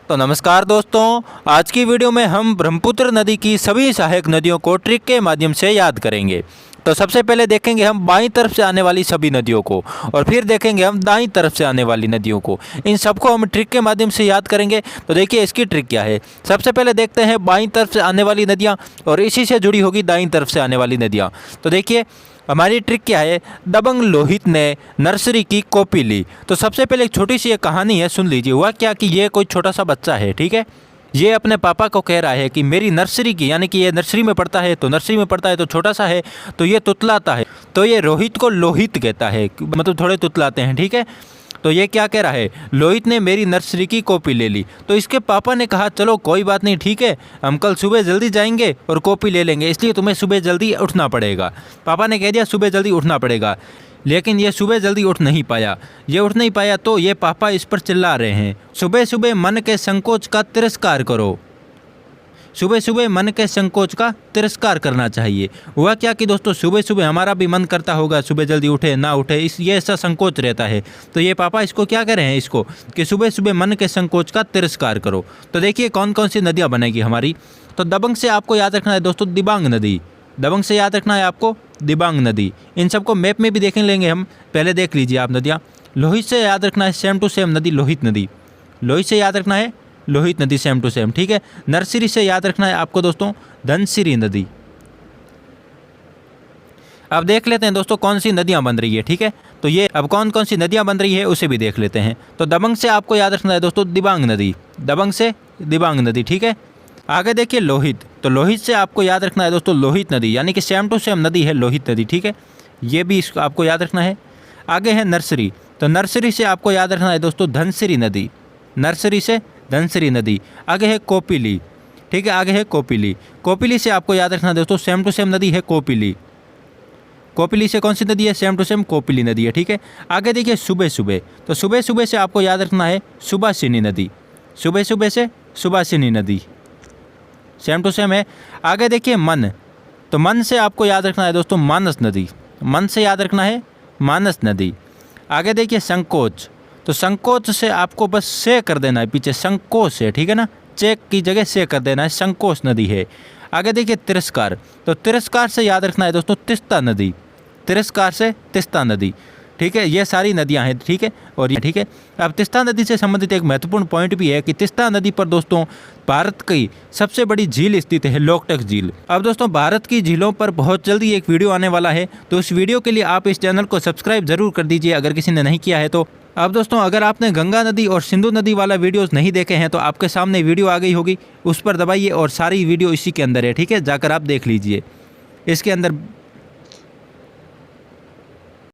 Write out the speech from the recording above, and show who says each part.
Speaker 1: तो नमस्कार दोस्तों, आज की वीडियो में हम ब्रह्मपुत्र नदी की सभी सहायक नदियों को ट्रिक के माध्यम से याद करेंगे। तो सबसे पहले देखेंगे हम बाईं तरफ से आने वाली सभी नदियों को और फिर देखेंगे हम दाईं तरफ से आने वाली नदियों को। इन सबको हम ट्रिक के माध्यम से याद करेंगे। तो देखिए इसकी ट्रिक क्या है। सबसे पहले देखते हैं बाईं तरफ से आने वाली नदियाँ और इसी से जुड़ी होगी दाईं तरफ से आने वाली नदियाँ। तो देखिए हमारी ट्रिक क्या है। दबंग लोहित ने नर्सरी की कॉपी ली। तो सबसे पहले एक छोटी सी एक कहानी है, सुन लीजिए। हुआ क्या कि ये कोई छोटा सा बच्चा है, ठीक है। ये अपने पापा को कह रहा है कि मेरी नर्सरी की, यानी कि ये नर्सरी में पढ़ता है, तो नर्सरी में पढ़ता है तो छोटा सा है, तो ये तुतलाता है, तो ये रोहित को लोहित कहता है, मतलब थोड़े तुतलाते हैं, ठीक है। तो ये क्या कह रहा है, लोहित ने मेरी नर्सरी की कॉपी ले ली। तो इसके पापा ने कहा चलो कोई बात नहीं, ठीक है, हम कल सुबह जल्दी जाएंगे और कॉपी ले लेंगे, इसलिए तुम्हें सुबह जल्दी उठना पड़ेगा। पापा ने कह दिया सुबह जल्दी उठना पड़ेगा, लेकिन ये सुबह जल्दी उठ नहीं पाया। ये उठ नहीं पाया तो ये पापा इस पर चिल्ला रहे हैं, सुबह सुबह मन के संकोच का तिरस्कार करो। सुबह सुबह मन के संकोच का तिरस्कार करना चाहिए। हुआ क्या कि दोस्तों सुबह सुबह हमारा भी मन करता होगा सुबह जल्दी उठे ना उठे, ये ऐसा संकोच रहता है। तो ये पापा इसको क्या कह रहे हैं, इसको कि सुबह सुबह मन के संकोच का तिरस्कार करो। तो देखिए कौन कौन सी नदियाँ बनेगी हमारी। तो दबंग से आपको याद रखना है दोस्तों दिबांग नदी। दबंग से याद रखना है आपको दिबांग नदी। इन सबको मैप में भी देख लेंगे हम, पहले देख लीजिए आप नदियाँ। लोहित से याद रखना है सेम टू सेम नदी लोहित नदी। लोहित से याद रखना है लोहित नदी सेम टू सेम, ठीक है। नर्सरी से याद रखना है आपको दोस्तों धनसिरी नदी। अब देख लेते हैं दोस्तों कौन सी नदियां बन रही है, ठीक है। तो ये अब कौन कौन सी नदियां बन रही है उसे भी देख लेते हैं। तो दबंग से आपको याद रखना है दोस्तों दिबांग नदी। दबंग से दिबांग नदी, ठीक है। आगे देखिए लोहित। तो लोहित से आपको याद रखना है दोस्तों लोहित नदी, यानी कि सेम टू सेम नदी है लोहित नदी, ठीक है। ये भी इसको आपको याद रखना है। आगे है नर्सरी। तो नर्सरी से आपको याद रखना है दोस्तों धनसिरी नदी। नर्सरी से धनसिरी नदी। आगे है कोपिली, ठीक है। आगे है कोपिली। कोपिली से आपको याद रखना है दोस्तों सेम टू सेम नदी है कोपिली। कोपिली से कौन सी नदी है, सेम टू सेम कोपिली नदी है, ठीक है। आगे देखिए सुबह सुबह। तो सुबह सुबह से आपको याद रखना है सुभाषिनी नदी। सुबह सुबह से सुभाषिनी नदी सेम टू सेम है। आगे देखिए मन। तो मन से आपको याद रखना है दोस्तों मानस नदी। मन से याद रखना है मानस नदी। आगे देखिए संकोच। तो संकोच से आपको बस से कर देना है पीछे, संकोच है, ठीक है ना। चेक की जगह से कर देना है, संकोच नदी है। आगे देखिए तिरस्कार। तो तिरस्कार से याद रखना है दोस्तों तिस्ता नदी। तिरस्कार से तिस्ता नदी, ठीक है। ये सारी नदियां हैं, ठीक है। और ये ठीक है। अब तिस्ता नदी से संबंधित एक महत्वपूर्ण पॉइंट भी है कि तिस्ता नदी पर दोस्तों भारत की सबसे बड़ी झील स्थित है, लोकटक झील। अब दोस्तों भारत की झीलों पर बहुत जल्दी एक वीडियो आने वाला है, तो उस वीडियो के लिए आप इस चैनल को सब्सक्राइब जरूर कर दीजिए अगर किसी ने नहीं किया है तो। अब दोस्तों अगर आपने गंगा नदी और सिंधु नदी वाला वीडियोस नहीं देखे हैं तो आपके सामने वीडियो आ गई होगी, उस पर दबाइए और सारी वीडियो इसी के अंदर है, ठीक है। जाकर आप देख लीजिए, इसके अंदर